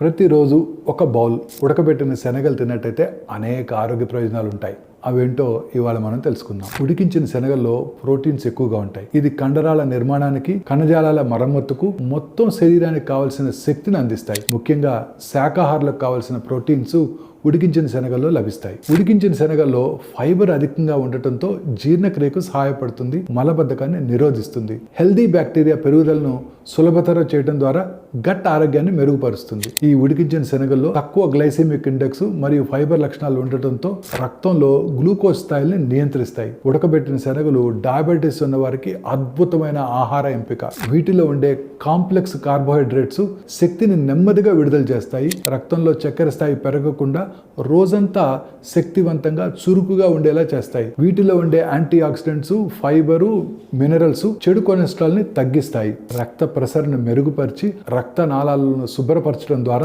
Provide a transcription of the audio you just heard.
ప్రతిరోజు ఒక బౌల్ ఉడకబెట్టిన శనగలు తిన్నట్టయితే అనేక ఆరోగ్య ప్రయోజనాలు ఉంటాయి. అవేంటో ఇవాళ మనం తెలుసుకుందాం. ఉడికించిన శనగల్లో ప్రోటీన్స్ ఎక్కువగా ఉంటాయి. ఇది కండరాల నిర్మాణానికి, కణజాలాల మరమ్మతుకు, మొత్తం శరీరానికి కావలసిన శక్తిని అందిస్తాయి. ముఖ్యంగా శాకాహారులకు కావలసిన ప్రోటీన్స్ ఉడికించిన శనగల్లో లభిస్తాయి. ఉడికించిన శనగల్లో ఫైబర్ అధికంగా ఉండటంతో జీర్ణక్రియకు సహాయపడుతుంది, మలబద్ధకాన్ని నిరోధిస్తుంది. హెల్దీ బ్యాక్టీరియా పెరుగుదలను సులభతరం చేయడం ద్వారా గట్ ఆరోగ్యాన్ని మెరుగుపరుస్తుంది. ఈ ఉడికించిన శనగల్లో తక్కువ గ్లైసెమిక్ ఇండెక్స్ మరియు ఫైబర్ లక్షణాలు ఉండటంతో రక్తంలో గ్లూకోజ్ స్థాయిల్ని నియంత్రిస్తాయి. ఉడకబెట్టిన శనగలు డయాబెటీస్ ఉన్న వారికి అద్భుతమైన ఆహార ఎంపిక. వీటిలో ఉండే కాంప్లెక్స్ కార్బోహైడ్రేట్స్ శక్తిని నెమ్మదిగా విడుదల చేస్తాయి. రక్తంలో చక్కెర స్థాయి పెరగకుండా రోజంతా శక్తివంతంగా, చురుకుగా ఉండేలా చేస్తాయి. వీటిలో ఉండే యాంటీ ఆక్సిడెంట్స్, ఫైబరు, మినరల్స్ చెడు కొలెస్ట్రాల్ ని తగ్గిస్తాయి. రక్త ప్రసరణ మెరుగుపరిచి రక్త నాళాలను శుభ్రపరచడం ద్వారా